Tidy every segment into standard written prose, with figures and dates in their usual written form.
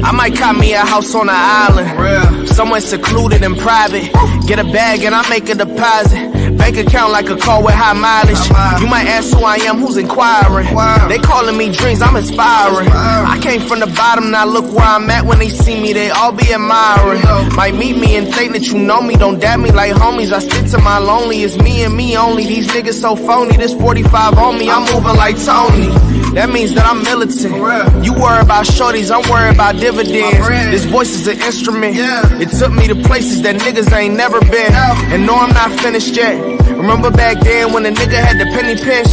I might cop me a house on an island, somewhere secluded and private. Get a bag and I make a deposit. Bank account like a car with high mileage. You might ask who I am, who's inquiring. They calling me dreams, I'm inspiring. I came from the bottom, now look where I'm at. When they see me, they all be admiring. Might meet me and think that you know me. Don't dab me like homies, I stick to my lonely. It's me and me only. These niggas so phony, this 45 on me, I'm moving like Tony. That means that I'm militant. You worry about shorties, I'm worried about dividends. This voice is an instrument. It took me to places that niggas ain't never been. And no, I'm not finished yet. Remember back then when a nigga had the penny pinch?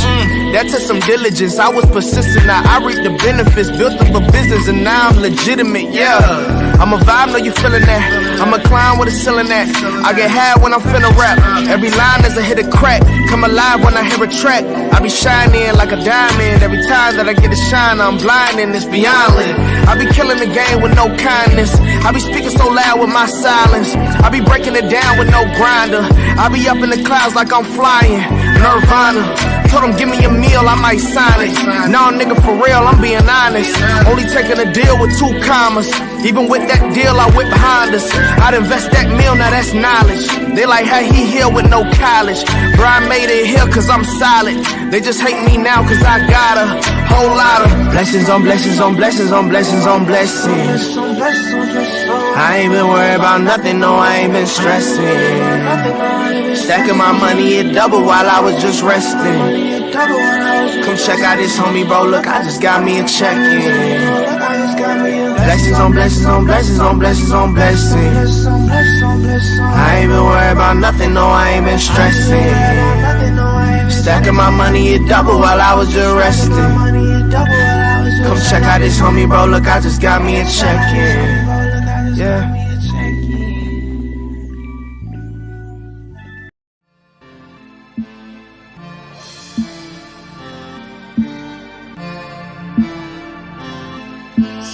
That took some diligence, I was persistent. Now I reap the benefits, built up a business and now I'm legitimate, I'm a vibe, know you feeling that. I'm a clown with a ceiling at. I get high when I'm finna rap. Every line is a hit a crack. Come alive when I hear a track. I be shining like a diamond. Every time that I get a shine, I'm blinding, it's beyond lit. I be killing the game with no kindness. I be speaking so loud with my silence. I be breaking it down with no grinder. I be up in the clouds like I'm flying. Nirvana. Told him give me a meal, I might sign it. Nah, nigga, for real, I'm being honest. Only taking a deal with 2 commas. Even with that deal, I whip behind us. I'd invest that meal, now that's knowledge. They like how he here with no college. Bro, I made it here cause I'm solid. They just hate me now cause I got a whole lot of blessings on blessings on blessings on blessings on blessings. I ain't been worried about nothing, no, I ain't been stressing. Stacking my money, it doubled while I was just resting. Come check out this homie, bro, look, I just got me a check-in. Blessings on blessings on blessings on blessings on blessings. I ain't been worried about nothing, no, I ain't been stressing. Stacking my money, it doubled while I was just resting. Come check out this homie, bro, look, I just got me a check-in.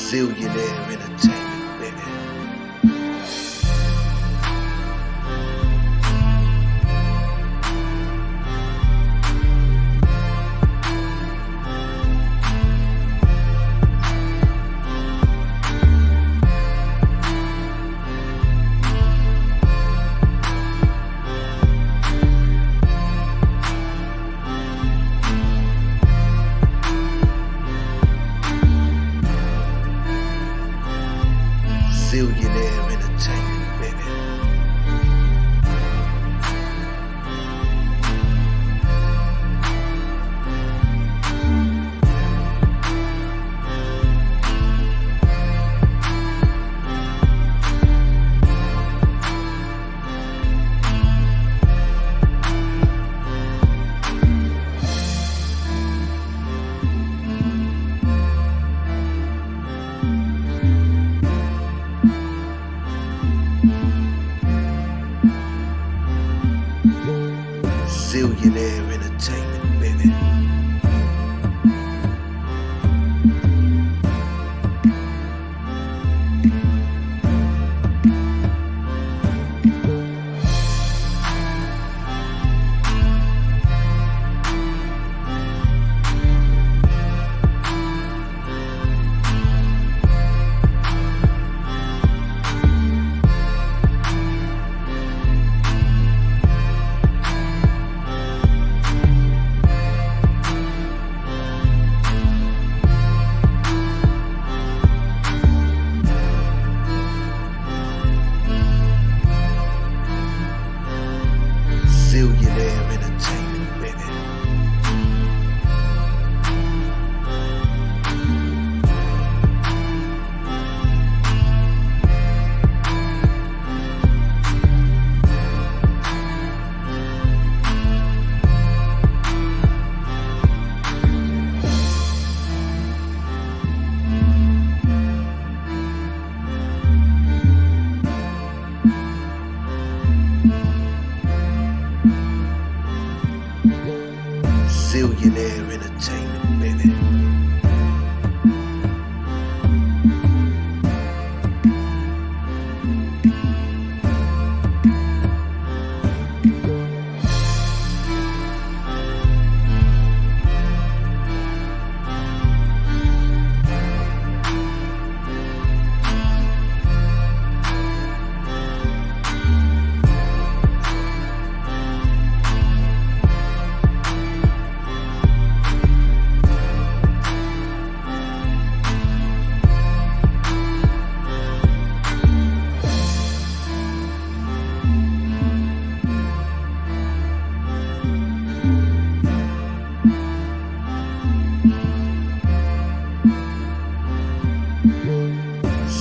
Zillionaire entertainment, baby. Zillionaire entertainment, baby.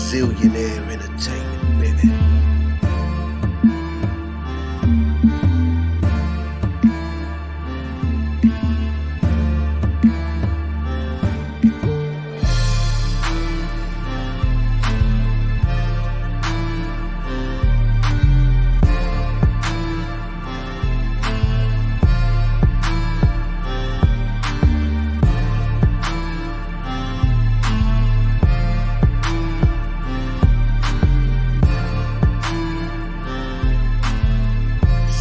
Zillionaire entertainment, baby.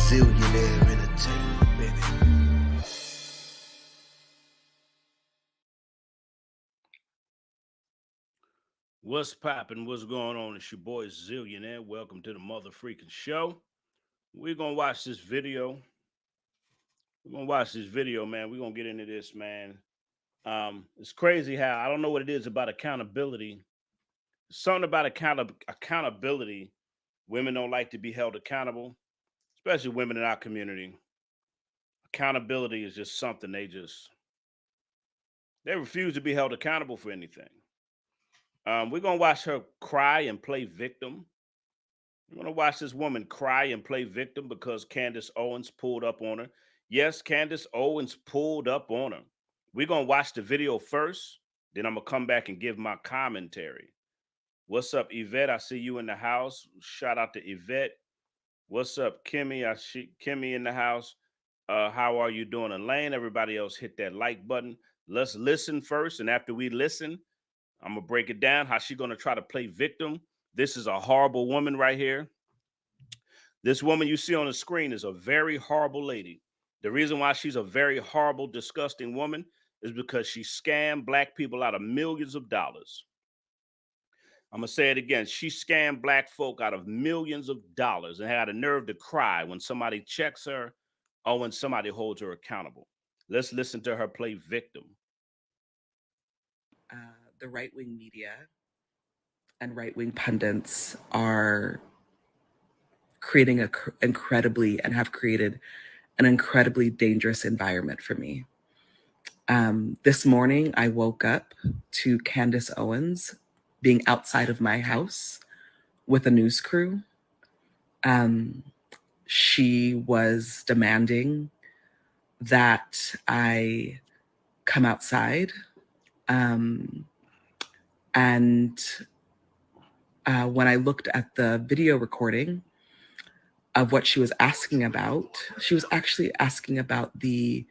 Zillionaire entertainment, baby. What's poppin'? What's going on? It's your boy Zillionaire. Welcome to the mother freaking show. We're gonna watch this video. Man. We're gonna get into this, man. It's crazy how I don't know what it is about accountability. Something about accountability. Women don't like to be held accountable, especially women in our community. Accountability is just something they refuse to be held accountable for anything. We're gonna watch her cry and play victim. We're gonna watch this woman cry and play victim because Candace Owens pulled up on her. Yes, Candace Owens pulled up on her. We're gonna watch the video first, then I'm gonna come back and give my commentary. What's up, Yvette? I see you in the house. Shout out to Yvette. What's up, Kimmy? I see Kimmy in the house. How are you doing, Elaine? Everybody else hit that like button. Let's listen first, and after we listen, I'm gonna break it down. How she gonna try to play victim? This is a horrible woman right here. This woman you see on the screen is a very horrible lady. The reason why she's a very horrible, disgusting woman is because she scammed black people out of millions of dollars. I'm gonna say it again. She scammed black folk out of millions of dollars and had a nerve to cry when somebody checks her or when somebody holds her accountable. Let's listen to her play victim. The right-wing media and right-wing pundits are creating have created an incredibly dangerous environment for me. This morning, I woke up to Candace Owens being outside of my house with a news crew. She was demanding that I come outside. And when I looked at the video recording of what she was asking about, she was actually asking about the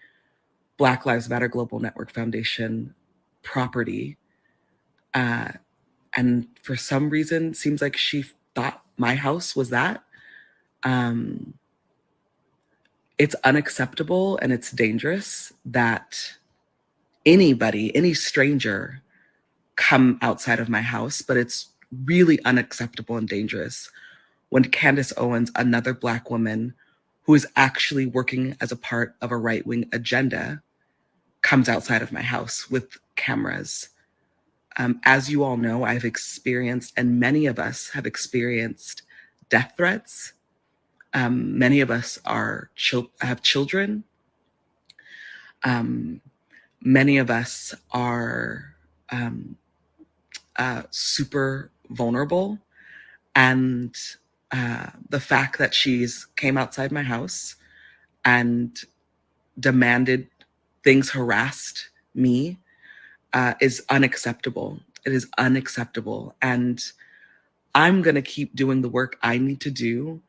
Black Lives Matter Global Network Foundation property. And for some reason, it seems like she thought my house was that. It's unacceptable and it's dangerous that anybody, any stranger, come outside of my house, but it's really unacceptable and dangerous when Candace Owens, another Black woman who is actually working as a part of a right-wing agenda, comes outside of my house with cameras. As you all know, I've experienced, and many of us have experienced, death threats. Many of us have children. Many of us are super vulnerable. And the fact that she's came outside my house and demanded things, harassed me, is unacceptable. It is unacceptable. And I'm going to keep doing the work I need to do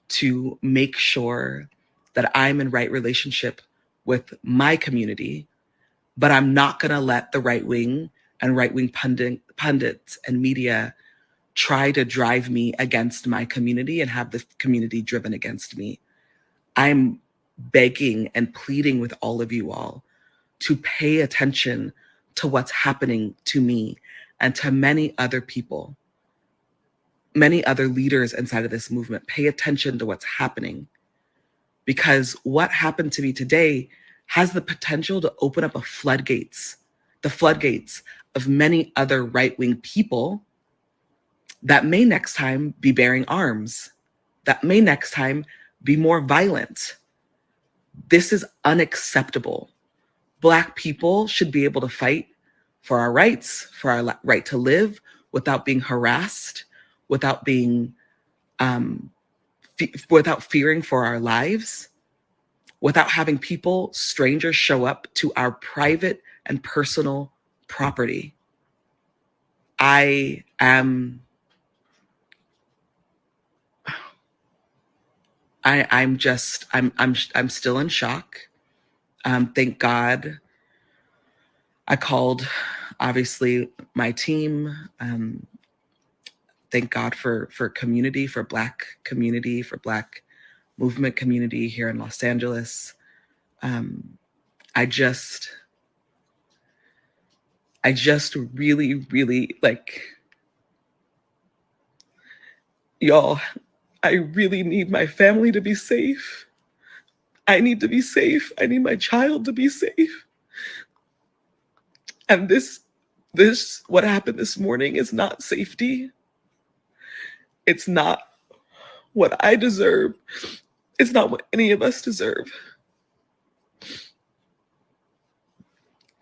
to make sure that I'm in right relationship with my community, but I'm not going to let the right wing and right-wing pundits and media try to drive me against my community and have the community driven against me. I'm begging and pleading with all of you all to pay attention to what's happening to me and to many other people, many other leaders inside of this movement. Pay attention to what's happening, because what happened to me today has the potential to open up the floodgates of many other right-wing people that may next time be bearing arms, that may next time be more violent. This is unacceptable. Black people should be able to fight for our rights, for our right to live, without being harassed, without being without fearing for our lives, without having people, strangers, show up to our private and personal property. I'm still in shock. Thank God I called, obviously, my team. Thank God for community, for Black community, for Black movement community here in Los Angeles. I just really, really, like, y'all, I really need my family to be safe. I need to be safe. I need my child to be safe. And this, what happened this morning is not safety. It's not what I deserve. It's not what any of us deserve.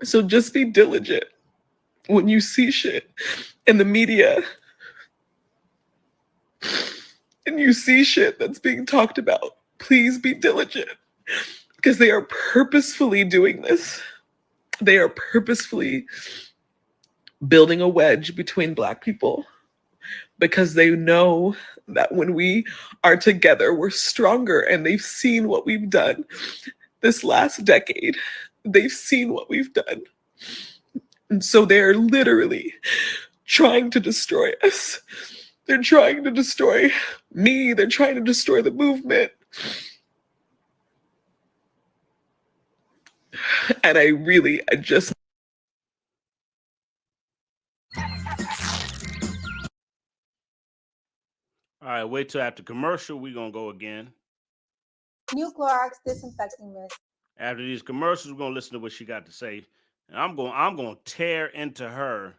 So just be diligent when you see shit in the media and you see shit that's being talked about. Please be diligent, because they are purposefully doing this. They are purposefully building a wedge between Black people, because they know that when we are together, we're stronger, and they've seen what we've done this last decade. They've seen what we've done. And so they're literally trying to destroy us. They're trying to destroy me. They're trying to destroy the movement. And I just... All right, wait till after commercial. We're going to go again. New Clorox disinfecting mist. After these commercials, we're going to listen to what she got to say. And I'm going to tear into her.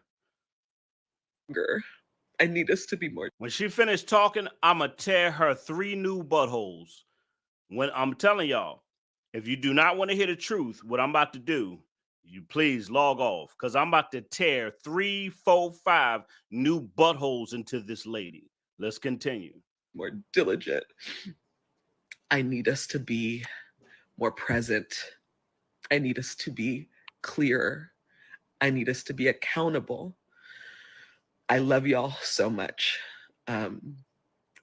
I need us to be more... When she finished talking, I'm going to tear her 3 new buttholes. When I'm telling y'all, if you do not want to hear the truth, what I'm about to do, you please log off, because I'm about to tear 3, 4, 5 new buttholes into this lady. Let's continue. More diligent. I need us to be more present. I need us to be clearer. I need us to be accountable. I love y'all so much.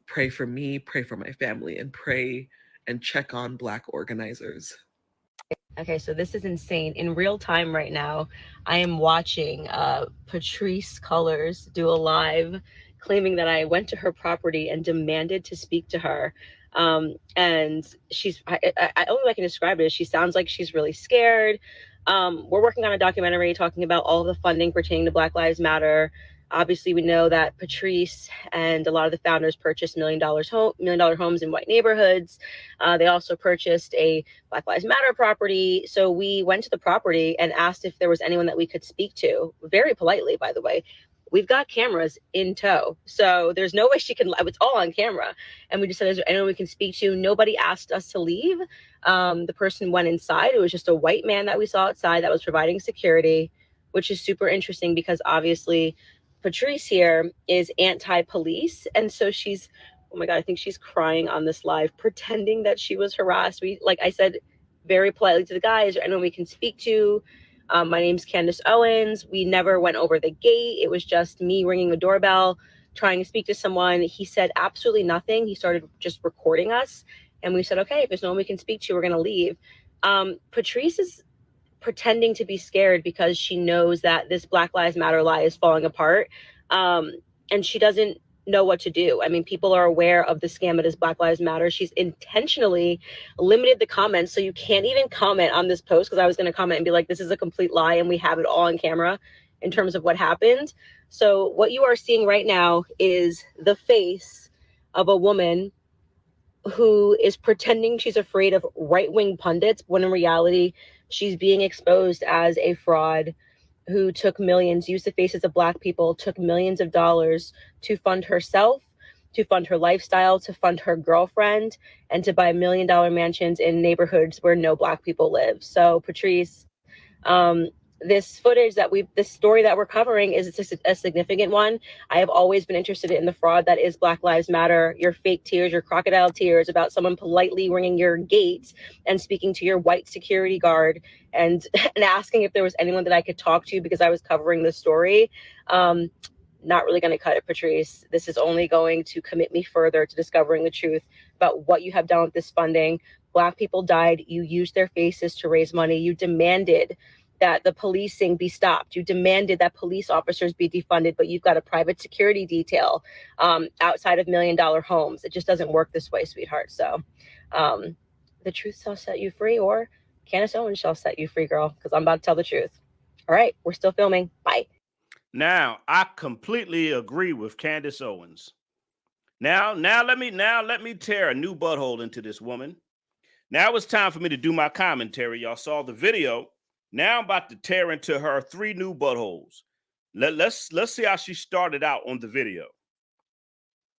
Pray for me, pray for my family, and pray and check on Black organizers. Okay, so this is insane. In real time right now, I am watching Patrisse Cullors do a live claiming that I went to her property and demanded to speak to her. And she's, I only way I can describe it is she sounds like she's really scared. We're working on a documentary talking about all of the funding pertaining to Black Lives Matter. Obviously, we know that Patrisse and a lot of the founders purchased $1 million homes in white neighborhoods. They also purchased a Black Lives Matter property. So we went to the property and asked if there was anyone that we could speak to, very politely, by the way. We've got cameras in tow, so there's no way she can, it's all on camera. And we just said, is there anyone we can speak to? Nobody asked us to leave. The person went inside. It was just a white man that we saw outside that was providing security, which is super interesting because obviously Patrisse here is anti-police. And so she's, oh my God, I think she's crying on this live, pretending that she was harassed. We, like I said, very politely to the guy, is there anyone we can speak to? My name's CANDACE Owens. We never went over the gate. It was just me ringing the doorbell, trying to speak to someone. He said absolutely nothing. He started just recording us. And we said, okay, if there's no one we can speak to, we're going to leave. Patrisse is pretending to be scared because she knows that this Black Lives Matter lie is falling apart. And she doesn't know what to do. I mean, people are aware of the scam that is Black Lives Matter. She's intentionally limited the comments, so you can't even comment on this post, because I was going to comment and be like, this is a complete lie, and we have it all on camera in terms of what happened. So what you are seeing right now is the face of a woman who is pretending she's afraid of right-wing pundits, when in reality, she's being exposed as a fraud who took millions, used the faces of Black people, took millions of dollars to fund herself, to fund her lifestyle, to fund her girlfriend, and to buy $1 million mansions in neighborhoods where no Black people live. So Patrisse, this footage that this story that we're covering is a significant one. I have always been interested in the fraud that is Black Lives Matter, your fake tears, your crocodile tears about someone politely ringing your gate and speaking to your white security guard and asking if there was anyone that I could talk to because I was covering the story. Not really going to cut it, Patrisse. This is only going to commit me further to discovering the truth about what you have done with this funding. Black people died. You used their faces to raise money. You demanded that the policing be stopped. You demanded that police officers be defunded, but you've got a private security detail outside of $1 million homes. It just doesn't work this way, sweetheart. So the truth shall set you free, or Candace Owens shall set you free, girl, because I'm about to tell the truth. All right, we're still filming. Bye. Now, I completely agree with Candace Owens. Now let me tear a new butthole into this woman. Now it's time for me to do my commentary. Y'all saw the video. Now I'm about to tear into her 3 new buttholes. Let's see how she started out on the video.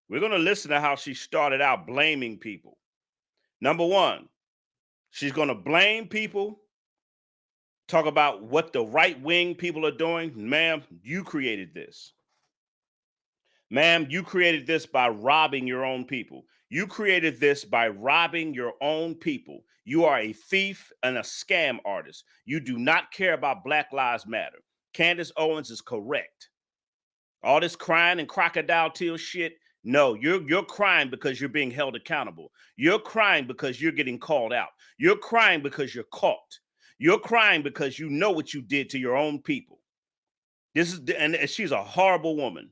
We're going to listen to how she started out blaming people. Number 1, she's going to blame people. Talk about what the right-wing people are doing. Ma'am, you created this. Ma'am, you created this by robbing your own people. You created this by robbing your own people. You are a thief and a scam artist. You do not care about Black Lives Matter. Candace Owens is correct. All this crying and crocodile tear shit, no, you're crying because you're being held accountable. You're crying because you're getting called out. You're crying because you're caught. You're crying because you know what you did to your own people. And she's a horrible woman.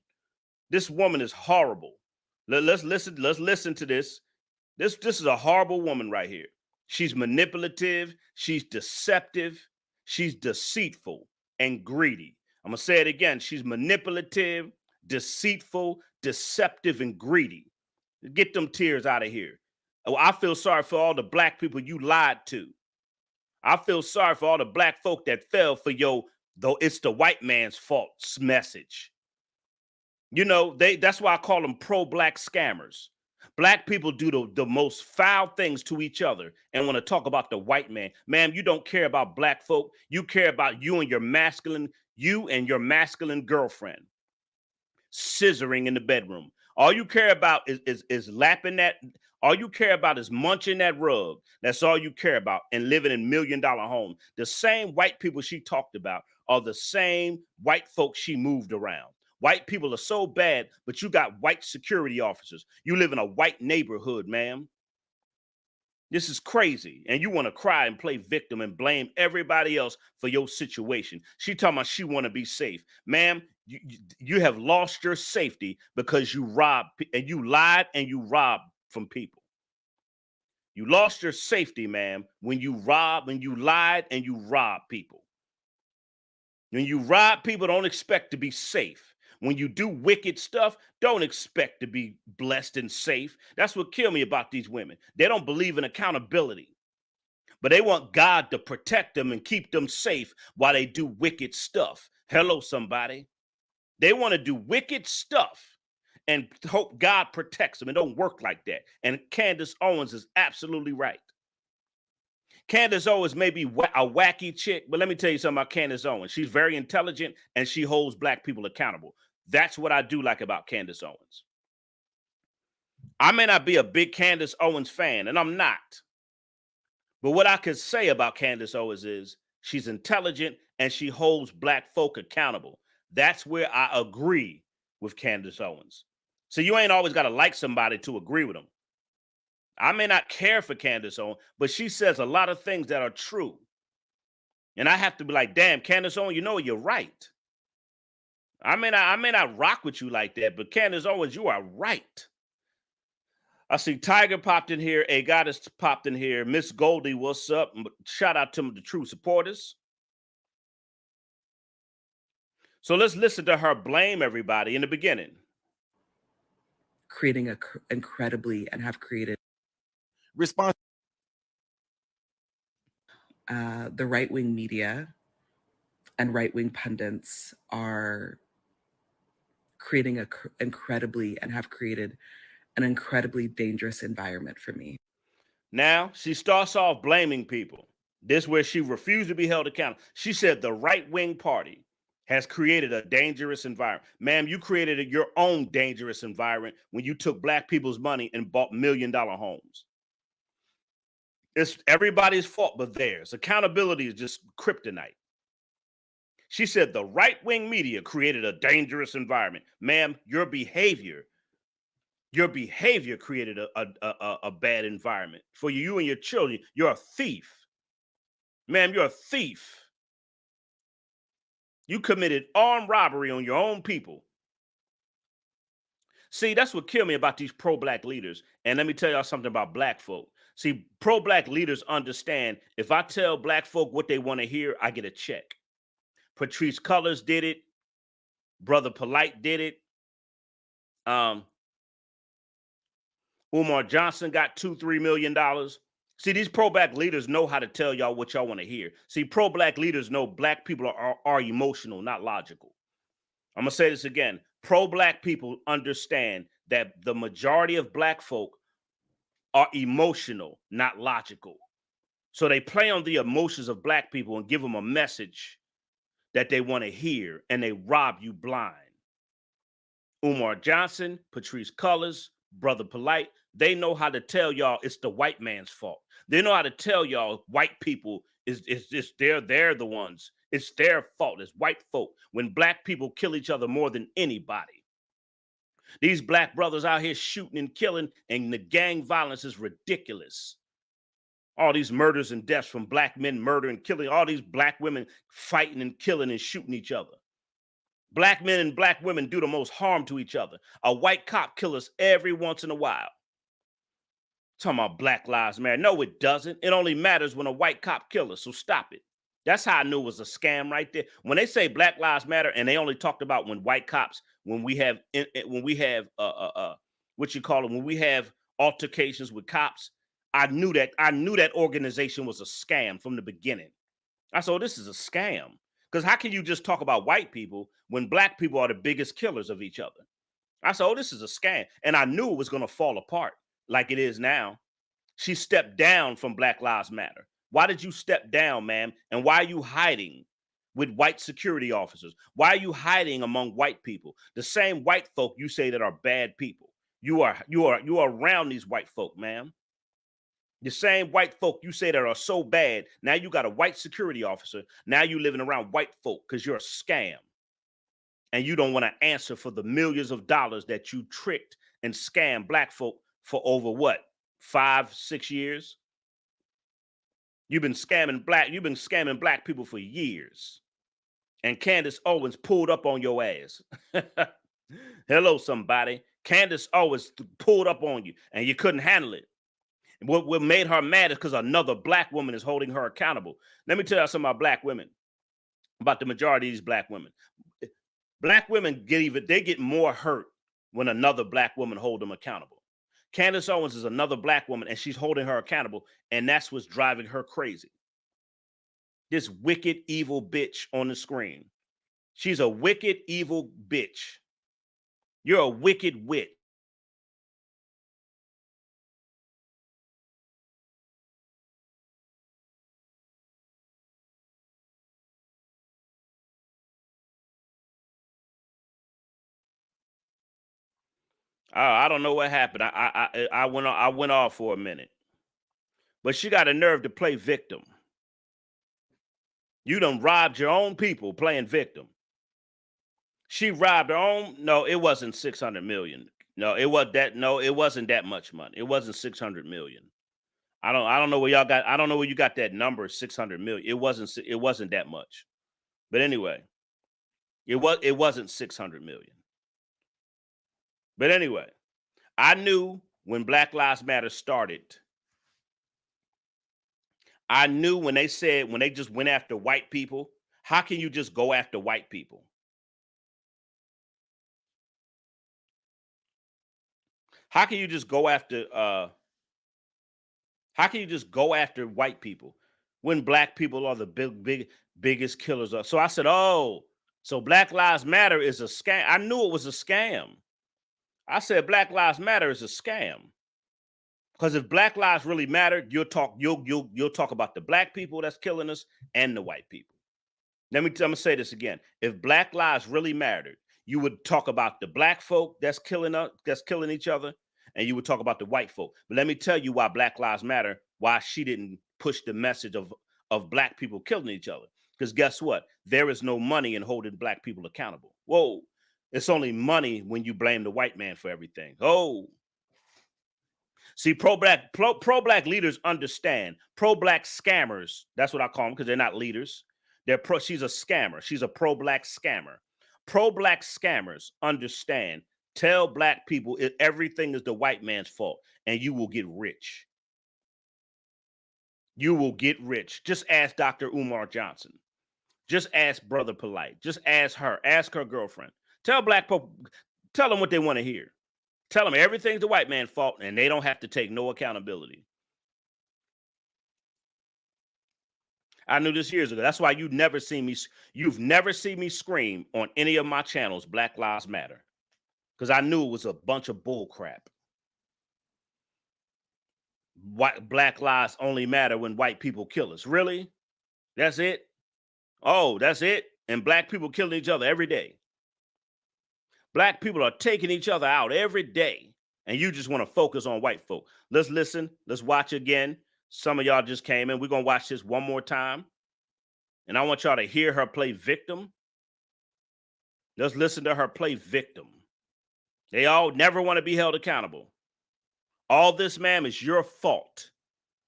This woman is horrible. Let's listen to this. This is a horrible woman right here. She's manipulative. She's deceptive. She's deceitful and greedy. I'm going to say it again. She's manipulative, deceitful, deceptive, and greedy. Get them tears out of here. Oh, I feel sorry for all the Black people you lied to. I feel sorry for all the Black folk that fell for though it's the white man's fault message. You know, that's why I call them pro-Black scammers. Black people do the most foul things to each other and want to talk about the white man. Ma'am, you don't care about Black folk. You care about you and your masculine girlfriend scissoring in the bedroom. All you care about is lapping that. All you care about is munching that rug. That's all you care about, and living in $1 million homes. The same white people she talked about are the same white folks she moved around. White people are so bad, but you got white security officers. You live in a white neighborhood, ma'am. This is crazy. And you want to cry and play victim and blame everybody else for your situation. She talking about she want to be safe. Ma'am, you have lost your safety because you robbed and you lied and you robbed from people. You lost your safety, ma'am, when you lied and you robbed people. When you rob people, don't expect to be safe. When you do wicked stuff, don't expect to be blessed and safe. That's what killed me about these women. They don't believe in accountability, but they want God to protect them and keep them safe while they do wicked stuff. Hello, somebody. They want to do wicked stuff and hope God protects them. It don't work like that. And Candace Owens is absolutely right. Candace Owens may be a wacky chick, but let me tell you something about Candace Owens. She's very intelligent and she holds Black people accountable. That's what I do like about Candace Owens. I may not be a big Candace Owens fan, and I'm not. But what I could say about Candace Owens is she's intelligent and she holds Black folk accountable. That's where I agree with Candace Owens. So you ain't always got to like somebody to agree with them. I may not care for Candace Owens, but she says a lot of things that are true. And I have to be like, damn, Candace Owens, you know, you're right. I may not rock with you like that, but Candace Owens, you are right. I see Tiger popped in here. A Goddess popped in here. Miss Goldie, what's up? Shout out to the true supporters. So let's listen to her blame everybody in the beginning. Creating incredibly and have created response. The right-wing media and right-wing pundits are creating incredibly and have created an incredibly dangerous environment for me. Now, she starts off blaming people. This where she refused to be held accountable. She said the right-wing party has created a dangerous environment. Ma'am, you created your own dangerous environment when you took black people's money and bought $1 million homes. It's everybody's fault but theirs. Accountability is just kryptonite. She said the right-wing media created a dangerous environment. Ma'am, your behavior created a bad environment for you and your children. You're a thief. Ma'am, you're a thief. You committed armed robbery on your own people. See, that's what killed me about these pro-black leaders. And let me tell y'all something about black folk. See, pro-black leaders understand if I tell black folk what they want to hear, I get a check. Patrisse Cullors did it. Brother Polite did it. Umar Johnson got $2-3 million. See, these pro-black leaders know how to tell y'all what y'all want to hear. See, pro-black leaders know black people are emotional, not logical. I'm going to say this again. Pro-black people understand that the majority of black folk are emotional, not logical. So they play on the emotions of black people and give them a message that they want to hear, and they rob you blind. Umar Johnson, Patrisse Cullors, Brother Polite, they know how to tell y'all it's the white man's fault. They know how to tell y'all white people is they're the ones. It's their fault. It's white folk. When black people kill each other more than anybody. These black brothers out here shooting and killing, and the gang violence is ridiculous. All these murders and deaths from black men murdering, killing, all these black women fighting and killing and shooting each other. Black men and black women do the most harm to each other. A white cop kills us every once in a while. Talking about Black Lives Matter. No, it doesn't. It only matters when a white cop kills us. So stop it. That's how I knew it was a scam right there. When they say Black Lives Matter, and they only talked about when white cops, when we have what you call them, when we have altercations with cops, I knew that organization was a scam from the beginning. I said, oh, this is a scam. Because how can you just talk about white people when black people are the biggest killers of each other? I said, oh, this is a scam. And I knew it was going to fall apart like it is now. She stepped down from Black Lives Matter. Why did you step down, ma'am? And why are you hiding with white security officers? Why are you hiding among white people? The same white folk you say that are bad people. You are around these white folk, ma'am. The same white folk you say that are so bad. Now you got a white security officer. Now you living around white folk because you're a scam. And you don't want to answer for the millions of dollars that you tricked and scammed black folk for over what? 5-6 years? You've been scamming black people for years. And Candace Owens pulled up on your ass. Hello, somebody. Candace Owens pulled up on you and you couldn't handle it. What made her mad is because another black woman is holding her accountable. Let me tell you something about black women, about the majority of these black women. Black women get more hurt when another black woman hold them accountable. Candace Owens is another black woman, and she's holding her accountable, and that's what's driving her crazy. This wicked, evil bitch on the screen. She's a wicked, evil bitch. You're a wicked witch. I don't know what happened. I went off for a minute. But she got a nerve to play victim. You done robbed your own people playing victim. She robbed her own. No, it wasn't 600 million. No, it was that. No, it wasn't that much money. It wasn't 600 million. I don't know where y'all got. I don't know where you got that number, 600 million. It wasn't that much. But anyway, it wasn't 600 million. But anyway, I knew when Black Lives Matter started. I knew when they just went after white people. How can you just go after white people? How can you just go after white people when black people are the biggest killers? So I said, oh, so Black Lives Matter is a scam. I knew it was a scam. I said Black Lives Matter is a scam. Because if Black lives really mattered, you'll talk about the Black people that's killing us and the white people. I'm gonna say this again. If Black lives really mattered, you would talk about the Black folk that's killing each other, and you would talk about the white folk. But let me tell you why Black lives matter, why she didn't push the message of Black people killing each other. Because guess what? There is no money in holding Black people accountable. Whoa. It's only money when you blame the white man for everything. Oh. See, pro-black leaders understand. Pro-black scammers, that's what I call them, because they're not leaders. She's a scammer. She's a pro-black scammer. Pro-black scammers understand. Tell Black people everything is the white man's fault, and you will get rich. You will get rich. Just ask Dr. Umar Johnson. Just ask Brother Polite. Just ask her. Ask her girlfriend. Tell Black people, tell them what they want to hear. Tell them everything's the white man's fault, and they don't have to take no accountability. I knew this years ago. That's why you've never seen me scream on any of my channels, Black Lives Matter. Because I knew it was a bunch of bull crap. Black lives only matter when white people kill us. Really? That's it? Oh, that's it? And Black people killing each other every day. Black people are taking each other out every day, and you just want to focus on white folk. Let's listen. Let's watch again. Some of y'all just came in. We're going to watch this one more time, and I want y'all to hear her play victim. Let's listen to her play victim. They all never want to be held accountable. All this, ma'am, is your fault.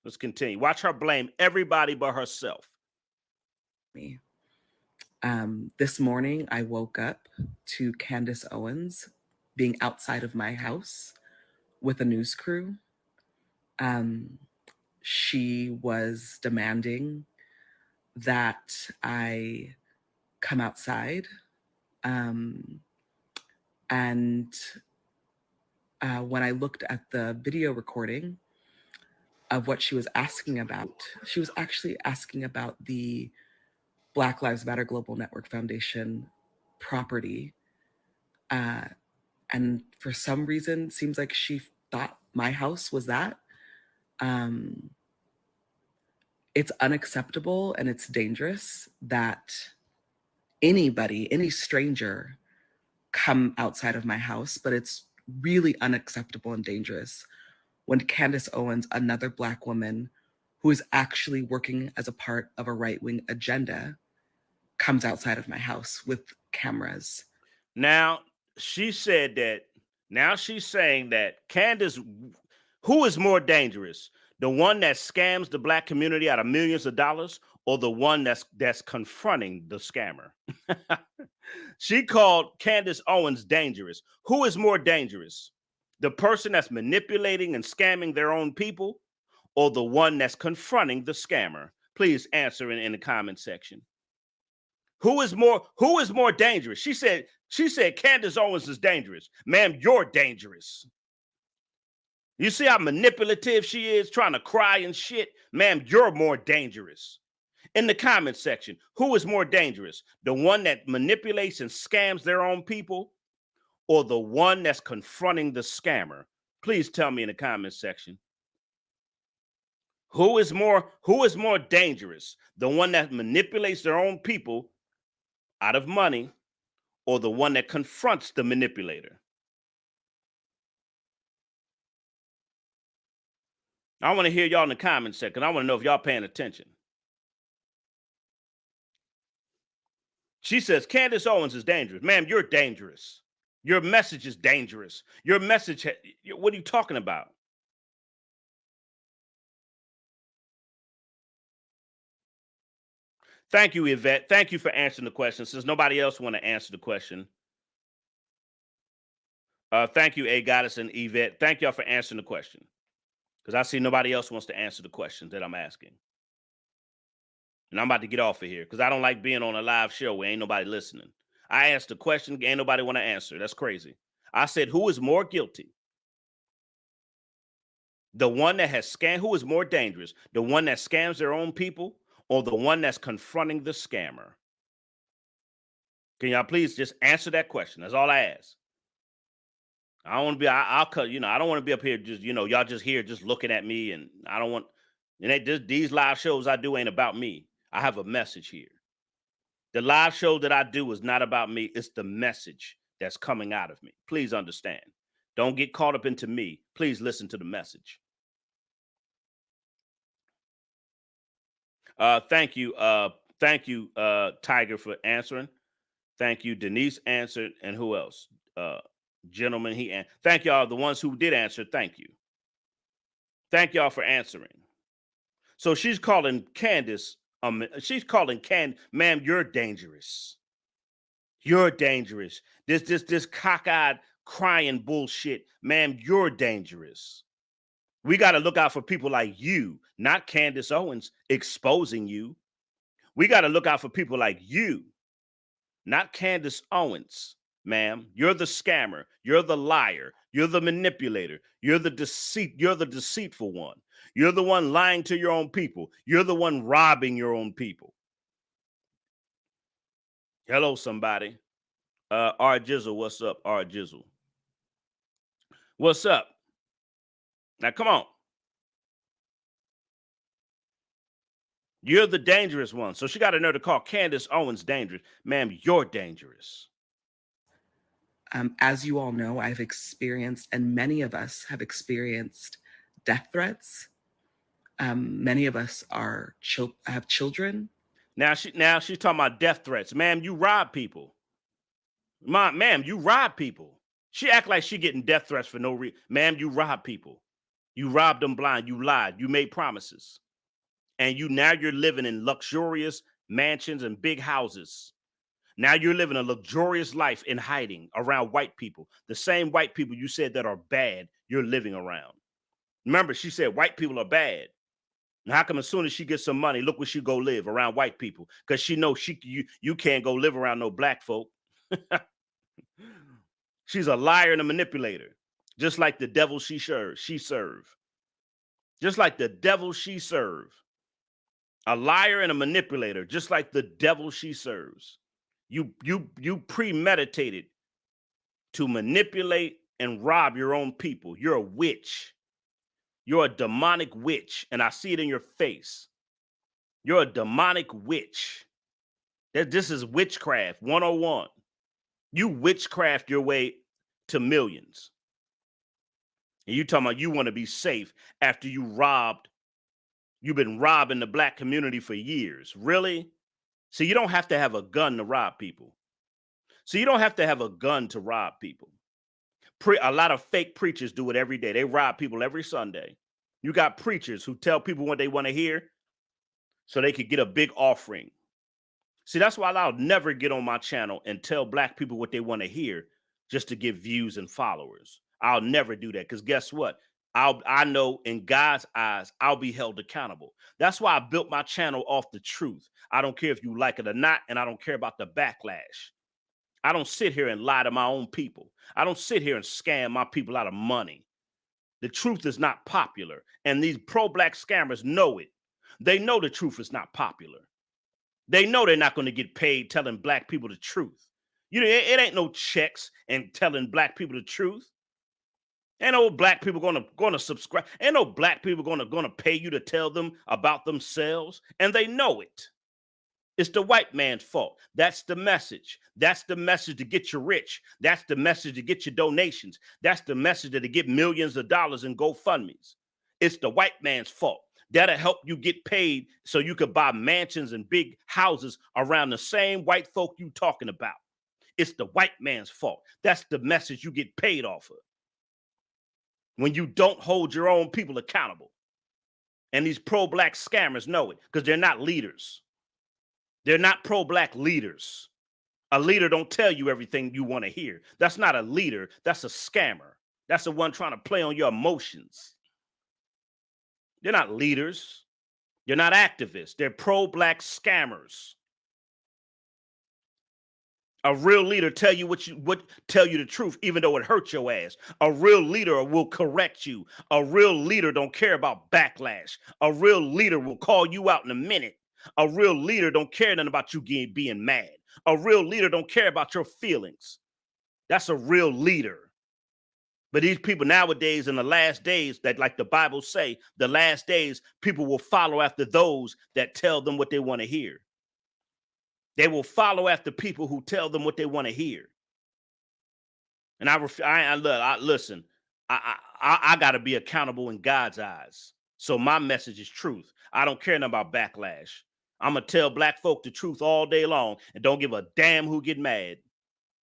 Let's continue. Watch her blame everybody but herself. Me. This morning, I woke up to Candace Owens being outside of my house with a news crew. She was demanding that I come outside. And when I looked at the video recording of what she was asking about, she was actually asking about the Black Lives Matter Global Network Foundation property. And for some reason, seems like she thought my house was that. It's unacceptable and it's dangerous that anybody, any stranger, come outside of my house, but it's really unacceptable and dangerous when Candace Owens, another Black woman who is actually working as a part of a right-wing agenda, comes outside of my house with cameras. Now, she said that, now she's saying that Candace, who is more dangerous? The one that scams the Black community out of millions of dollars, or the one that's confronting the scammer? She called Candace Owens dangerous. Who is more dangerous? The person that's manipulating and scamming their own people, or the one that's confronting the scammer? Please answer in the comment section. Who is more dangerous? She said Candace Owens is dangerous. Ma'am, you're dangerous. You see how manipulative she is, trying to cry and shit? Ma'am, you're more dangerous. In the comment section, who is more dangerous? The one that manipulates and scams their own people, or the one that's confronting the scammer? Please tell me in the comment section. Who is more dangerous? The one that manipulates their own people out of money, or the one that confronts the manipulator? I want to hear y'all in the comment section. I want to know if y'all paying attention. She says Candace Owens is dangerous. Ma'am, you're dangerous. Your message is dangerous. Your message, what are you talking about? Thank you, Yvette. Thank you for answering the question. Since nobody else want to answer the question. Thank you, A Goddess and Yvette. Thank y'all for answering the question. Because I see nobody else wants to answer the questions that I'm asking. And I'm about to get off of here because I don't like being on a live show where ain't nobody listening. I asked the question, ain't nobody want to answer. That's crazy. I said, who is more guilty? The one that has scammed, who is more dangerous? The one that scams their own people, or the one that's confronting the scammer? Can y'all please just answer that question? That's all I ask. I don't want to be. I'll cut. You know, I don't want to be up here just, you know, y'all just here just looking at me, and I don't want. And these live shows I do ain't about me. I have a message here. The live show that I do is not about me. It's the message that's coming out of me. Please understand. Don't get caught up into me. Please listen to the message. Thank you. Tiger, for answering. Thank you. Denise answered. And who else? Gentlemen, thank y'all. The ones who did answer, thank you. Thank y'all for answering. So she's calling Candace, ma'am, you're dangerous. You're dangerous. This cockeyed crying bullshit, ma'am, you're dangerous. We got to look out for people like you, not Candace Owens exposing you. We got to look out for people like you, not Candace Owens, ma'am. You're the scammer. You're the liar. You're the manipulator. You're the deceitful one. You're the one lying to your own people. You're the one robbing your own people. Hello, somebody. R Jizzle, what's up? R Jizzle. What's up? Now, come on. You're the dangerous one. So she got a nerve to call Candace Owens dangerous. Ma'am, you're dangerous. As you all know, I've experienced, and many of us have experienced, death threats. Many of us have children. Now she's talking about death threats. Ma'am, you rob people. Ma'am, you rob people. She act like she getting death threats for no reason. Ma'am, you rob people. You robbed them blind. You lied. You made promises. And now you're living in luxurious mansions and big houses. Now you're living a luxurious life in hiding around white people. The same white people you said that are bad, you're living around. Remember, she said white people are bad. And how come as soon as she gets some money, look where she go live, around white people? Because she knows you can't go live around no black folk. She's a liar and a manipulator, just like the devil she served. Just like the devil she served. A liar and a manipulator, just like the devil she serves. You premeditated to manipulate and rob your own people. You're a witch. You're a demonic witch, and I see it in your face. You're a demonic witch. This is witchcraft 101. You witchcraft your way to millions. And you talking about you want to be safe after you've been robbing the black community for years. Really? So you don't have to have a gun to rob people. So you don't have to have a gun to rob people. A lot of fake preachers do it every day. They rob people every Sunday. You got preachers who tell people what they want to hear so they could get a big offering. See, that's why I'll never get on my channel and tell black people what they want to hear just to get views and followers. I'll never do that, because guess what? I know in God's eyes, I'll be held accountable. That's why I built my channel off the truth. I don't care if you like it or not, and I don't care about the backlash. I don't sit here and lie to my own people. I don't sit here and scam my people out of money. The truth is not popular, and these pro-black scammers know it. They know the truth is not popular. They know they're not going to get paid telling black people the truth. It ain't no checks and telling black people the truth. Ain't no black people gonna subscribe. Ain't no black people gonna pay you to tell them about themselves, and they know it. It's the white man's fault. That's the message. That's the message to get you rich. That's the message to get you donations. That's the message to get millions of dollars in GoFundMes. It's the white man's fault. That'll help you get paid so you could buy mansions and big houses around the same white folk you talking about. It's the white man's fault. That's the message you get paid off of. When you don't hold your own people accountable. And these pro-black scammers know it, because they're not leaders. They're not pro-black leaders. A leader don't tell you everything you want to hear. That's not a leader. That's a scammer. That's the one trying to play on your emotions. They're not leaders. They're not activists. They're pro-black scammers. A real leader tell you tell you the truth, even though it hurts your ass. A real leader will correct you. A real leader don't care about backlash. A real leader will call you out in a minute. A real leader don't care nothing about you being mad. A real leader don't care about your feelings. That's a real leader. But these people nowadays in the last days, that like the Bible say, the last days, people will follow after those that tell them what they want to hear. They will follow after people who tell them what they want to hear. And listen, I got to be accountable in God's eyes. So my message is truth. I don't care nothing about backlash. I'm going to tell black folk the truth all day long and don't give a damn who get mad.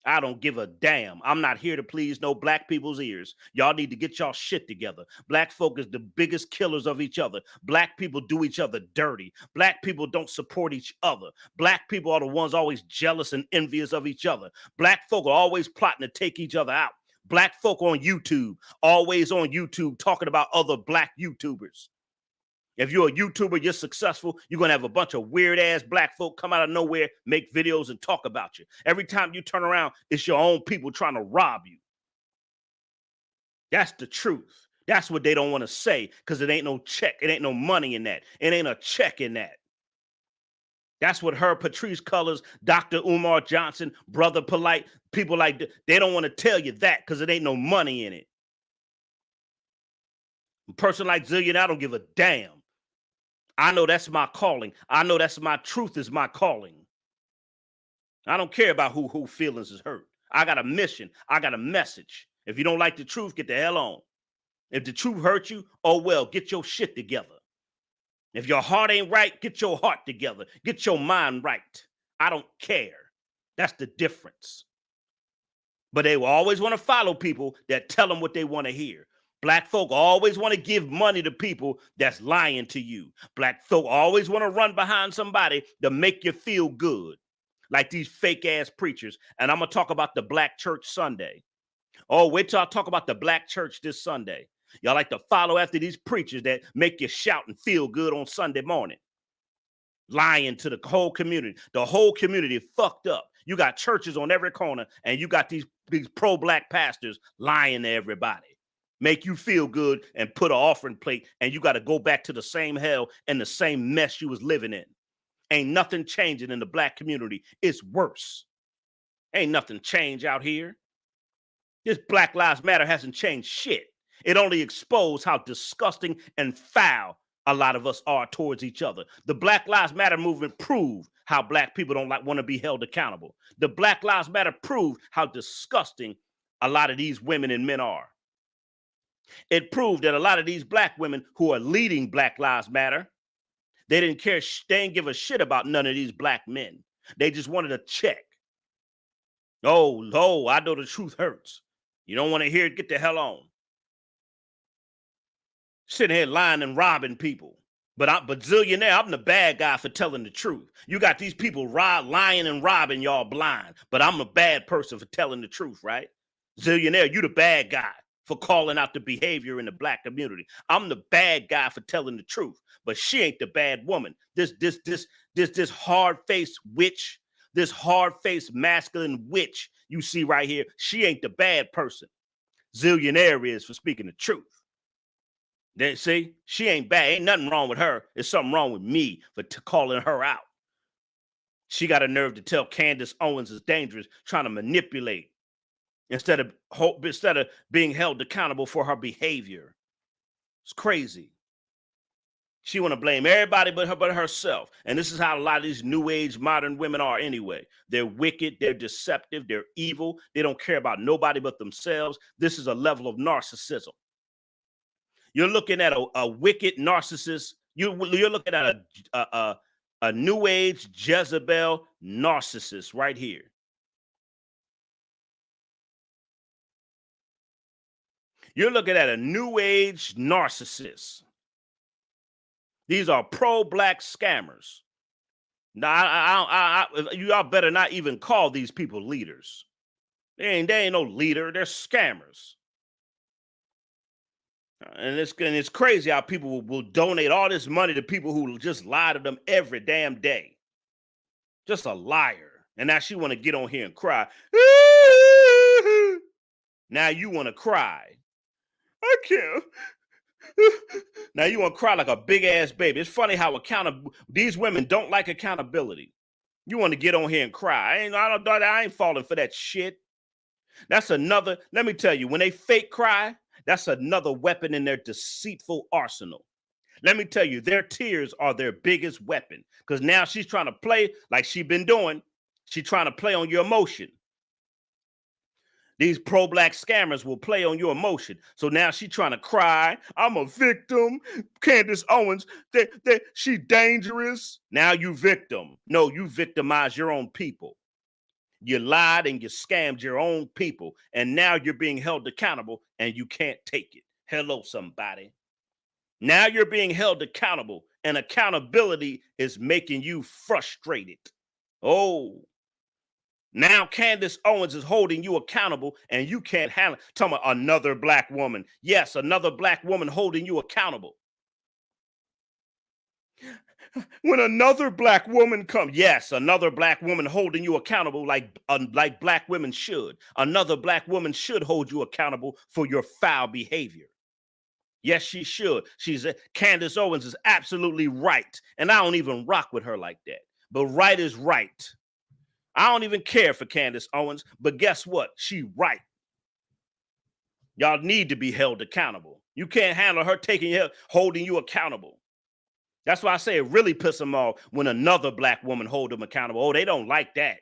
I don't give a damn. I'm not here to please no black people's ears. Y'all need to get y'all shit together. Black folk is the biggest killers of each other. Black people do each other dirty. Black people don't support each other. Black people are the ones always jealous and envious of each other. Black folk are always plotting to take each other out. Black folk on YouTube, always on YouTube talking about other black YouTubers. If you're a YouTuber, you're successful, you're going to have a bunch of weird-ass black folk come out of nowhere, make videos, and talk about you. Every time you turn around, it's your own people trying to rob you. That's the truth. That's what they don't want to say because it ain't no check. It ain't no money in that. It ain't a check in that. That's what her, Patrisse Cullors, Dr. Umar Johnson, Brother Polite, people like that, they don't want to tell you that because it ain't no money in it. A person like Zillion, I don't give a damn. I know that's my calling. I know that's my truth is my calling. I don't care about who feelings is hurt. I got a mission. I got a message. If you don't like the truth, get the hell on. If the truth hurts you, oh well, get your shit together. If your heart ain't right, get your heart together. Get your mind right. I don't care. That's the difference. But they will always want to follow people that tell them what they want to hear. Black folk always want to give money to people that's lying to you. Black folk always want to run behind somebody to make you feel good, like these fake-ass preachers. And I'm going to talk about the Black Church Sunday. Oh, wait till I talk about the Black Church this Sunday. Y'all like to follow after these preachers that make you shout and feel good on Sunday morning. Lying to the whole community. The whole community fucked up. You got churches on every corner, and you got these pro-black pastors lying to everybody. Make you feel good and put an offering plate, and you got to go back to the same hell and the same mess you was living in. Ain't nothing changing in the black community. It's worse. Ain't nothing changed out here. This Black Lives Matter hasn't changed shit. It only exposed how disgusting and foul a lot of us are towards each other. The Black Lives Matter movement proved how black people don't want to be held accountable. The Black Lives Matter proved how disgusting a lot of these women and men are. It proved that a lot of these black women who are leading Black Lives Matter, they didn't care. They didn't give a shit about none of these black men. They just wanted a check. Oh, I know the truth hurts. You don't want to hear it, get the hell on. Sitting here lying and robbing people. But Zillionaire, I'm the bad guy for telling the truth. You got these people lying and robbing y'all blind. But I'm a bad person for telling the truth, right? Zillionaire, you the bad guy for calling out the behavior in the black community. I'm the bad guy for telling the truth, but she ain't the bad woman. This hard-faced witch, this hard-faced masculine witch you see right here, she ain't the bad person. Zillionaire is for speaking the truth. Then see, she ain't bad. Ain't nothing wrong with her. There's something wrong with me for calling her out. She got a nerve to tell Candace Owens is dangerous, trying to manipulate. Instead of being held accountable for her behavior. It's crazy. She want to blame everybody but herself. And this is how a lot of these new age modern women are anyway. They're wicked, they're deceptive, they're evil. They don't care about nobody but themselves. This is a level of narcissism. You're looking at a wicked narcissist. You're looking at a new age Jezebel narcissist right here. You're looking at a new age narcissist. These are pro-black scammers. Now, y'all better not even call these people leaders. They ain't no leader. They're scammers. And it's crazy how people will donate all this money to people who just lie to them every damn day. Just a liar. And now she want to get on here and cry. Now you want to cry. I can't. Now you want to cry like a big ass baby. It's funny how these women don't like accountability. You want to get on here and cry. I ain't falling for that shit. That's another, let me tell you, when they fake cry, that's another weapon in their deceitful arsenal. Let me tell you, their tears are their biggest weapon, because now she's trying to play like she's been doing. She's trying to play on your emotion. These pro-black scammers will play on your emotion. So now she's trying to cry. I'm a victim. Candace Owens, she dangerous. Now you victim. No, you victimize your own people. You lied and you scammed your own people. And now you're being held accountable and you can't take it. Hello, somebody. Now you're being held accountable, and accountability is making you frustrated. Oh, now Candace Owens is holding you accountable and you can't handle it. Talking about another black woman. Yes, another black woman holding you accountable. When another black woman comes, yes, another black woman holding you accountable like black women should. Another black woman should hold you accountable for your foul behavior. Yes, she should. Candace Owens is absolutely right. And I don't even rock with her like that. But right is right. I don't even care for Candace Owens, but guess what? She right. Y'all need to be held accountable. You can't handle her holding you accountable. That's why I say it really pisses them off when another black woman hold them accountable. Oh, they don't like that.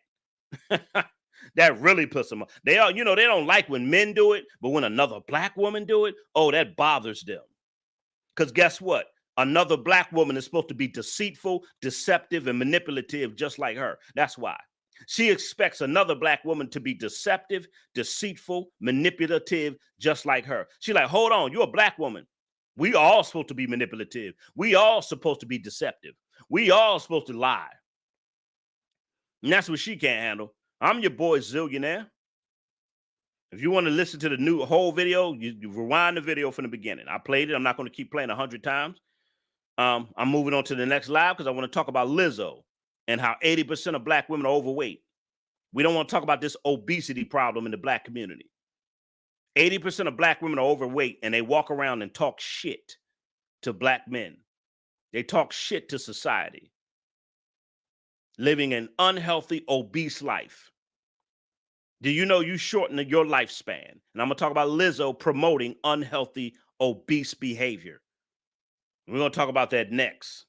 That really pisses them off. They don't like when men do it, but when another black woman do it, oh, that bothers them. Because guess what? Another black woman is supposed to be deceitful, deceptive, and manipulative just like her. That's why. She expects another black woman to be deceptive, deceitful, manipulative, just like her. She's like, hold on, you're a black woman. We all supposed to be manipulative. We all supposed to be deceptive. We all supposed to lie. And that's what she can't handle. I'm your boy Zillionaire. If you want to listen to the whole video, you rewind the video from the beginning. I played it. I'm not going to keep playing 100 times. I'm moving on to the next live because I want to talk about Lizzo and how 80% of black women are overweight. We don't want to talk about this obesity problem in the black community. 80% of black women are overweight and they walk around and talk shit to black men. They talk shit to society. Living an unhealthy, obese life. Do you know you shorten your lifespan? And I'm going to talk about Lizzo promoting unhealthy, obese behavior. We're going to talk about that next.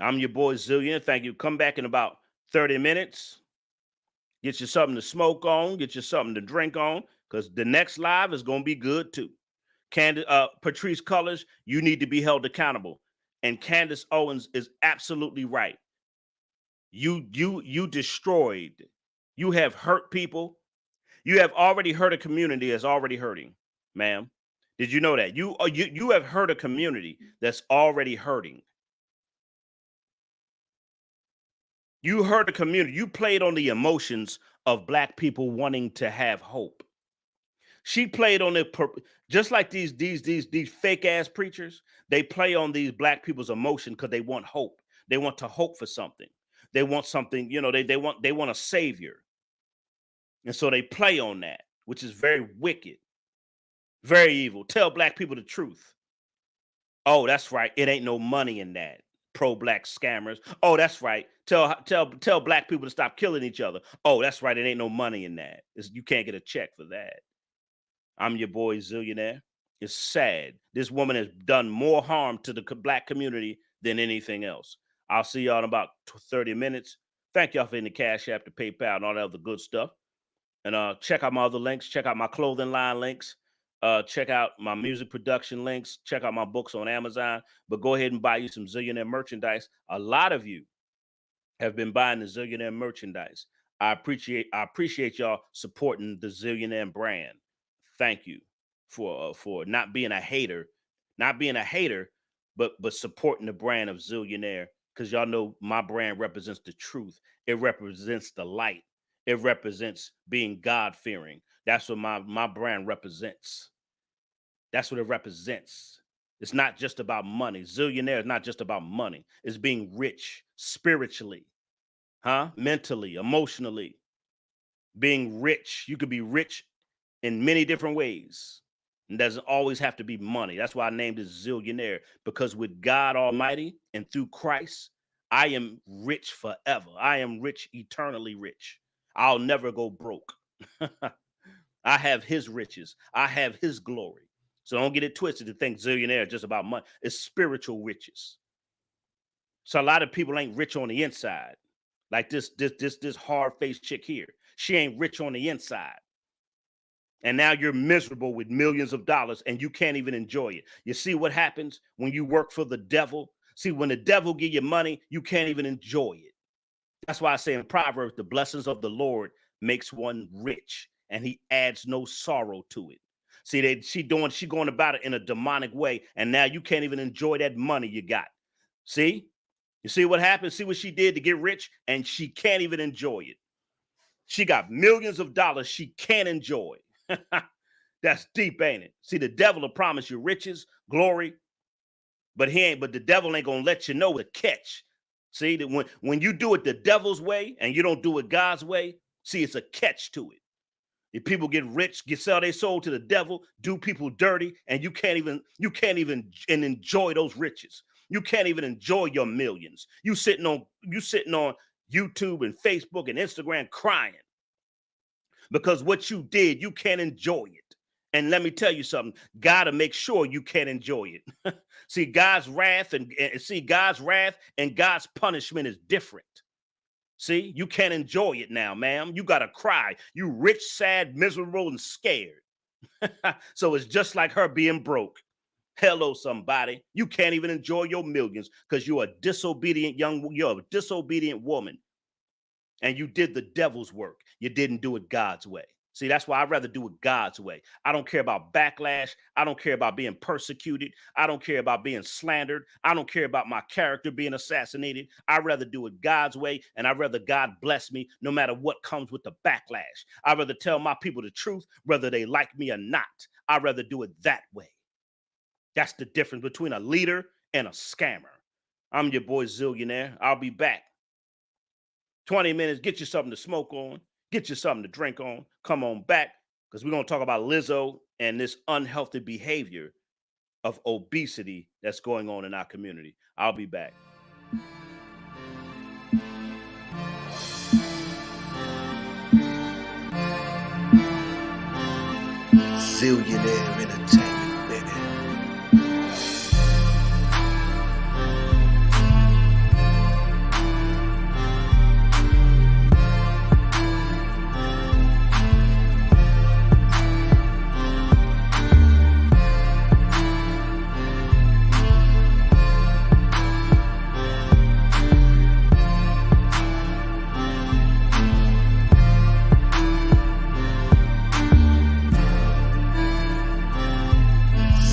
I'm your boy Zillion. Thank you. Come back in about 30 minutes. Get you something to smoke on. Get you something to drink on. Because the next live is going to be good too. Patrisse Cullors, you need to be held accountable. And Candace Owens is absolutely right. You destroyed. You have hurt people. You have already hurt a community that's already hurting, ma'am. Did you know that? You have hurt a community that's already hurting. You hurt a community. You played on the emotions of black people wanting to have hope. She played on it just like these fake ass preachers. They play on these black people's emotion because they want hope. They want to hope for something. They want something, they want a savior. And so they play on that, which is very wicked, very evil. Tell black people the truth. Oh, that's right. It ain't no money in that. Pro-black scammers. Oh, that's right. Tell black people to stop killing each other. Oh, that's right. It ain't no money in that. You can't get a check for that. I'm your boy Zillionaire. It's sad. This woman has done more harm to the black community than anything else. I'll see y'all in about 30 minutes. Thank y'all for in the Cash App, the PayPal, and all that other good stuff. And check out my other links. Check out my clothing line links. Check out my music production links. Check out my books on Amazon. But go ahead and buy you some Zillionaire merchandise. A lot of you have been buying the Zillionaire merchandise. I appreciate y'all supporting the Zillionaire brand. Thank you for not being a hater, but supporting the brand of Zillionaire, because y'all know my brand represents the truth. It represents the light. It represents being God-fearing. That's what my brand represents. That's what it represents. It's not just about money. Zillionaire is not just about money. It's being rich spiritually, mentally, emotionally. Being rich. You could be rich in many different ways. It doesn't always have to be money. That's why I named it Zillionaire, because with God Almighty and through Christ, I am rich forever. I am rich, eternally rich. I'll never go broke. I have his riches. I have his glory. So don't get it twisted to think zillionaire is just about money. It's spiritual riches. So a lot of people ain't rich on the inside. Like this hard-faced chick here. She ain't rich on the inside. And now you're miserable with millions of dollars and you can't even enjoy it. You see what happens when you work for the devil? See, when the devil give you money, you can't even enjoy it. That's why I say in Proverbs, the blessings of the Lord makes one rich and he adds no sorrow to it. See, she going about it in a demonic way. And now you can't even enjoy that money you got. See? You see what happened? See what she did to get rich? And she can't even enjoy it. She got millions of dollars she can't enjoy. That's deep, ain't it? See, the devil will promise you riches, glory, but the devil ain't gonna let you know the catch. See, that when you do it the devil's way and you don't do it God's way, see, it's a catch to it. If people get rich, sell their soul to the devil, do people dirty, and you can't even enjoy those riches. You can't even enjoy your millions. You sitting on YouTube and Facebook and Instagram crying because what you did, you can't enjoy it. And let me tell you something, God will make sure you can't enjoy it. See, God's wrath and God's punishment is different. See, you can't enjoy it now, ma'am. You got to cry. You rich, sad, miserable, and scared. So it's just like her being broke. Hello, somebody. You can't even enjoy your millions because you're a disobedient woman. And you did the devil's work. You didn't do it God's way. See, that's why I'd rather do it God's way. I don't care about backlash. I don't care about being persecuted. I don't care about being slandered. I don't care about my character being assassinated. I'd rather do it God's way, and I'd rather God bless me no matter what comes with the backlash. I'd rather tell my people the truth, whether they like me or not. I'd rather do it that way. That's the difference between a leader and a scammer. I'm your boy Zillionaire. I'll be back. 20 minutes, get you something to smoke on. Get you something to drink on. Come on back because we're going to talk about Lizzo and this unhealthy behavior of obesity that's going on in our community. I'll be back. Zillionaire Entertainment, baby.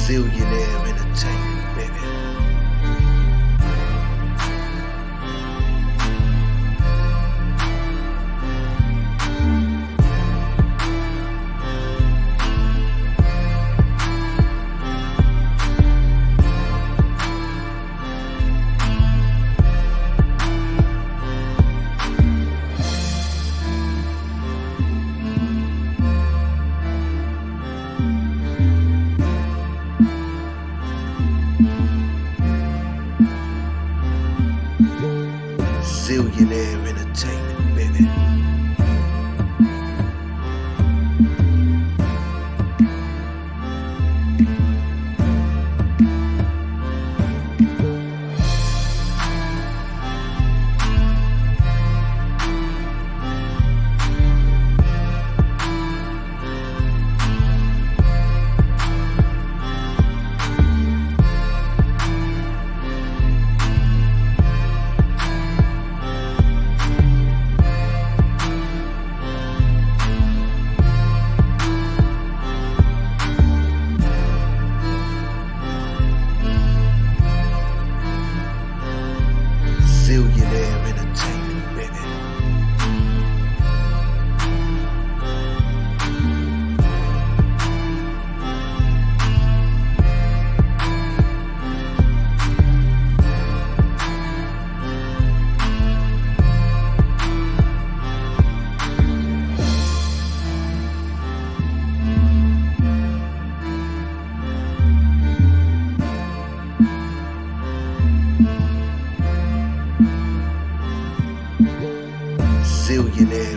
Zillionaire Entertainment, baby. Zillionaire Entertainment, baby. Zillionaire Entertainment, baby. Zillionaire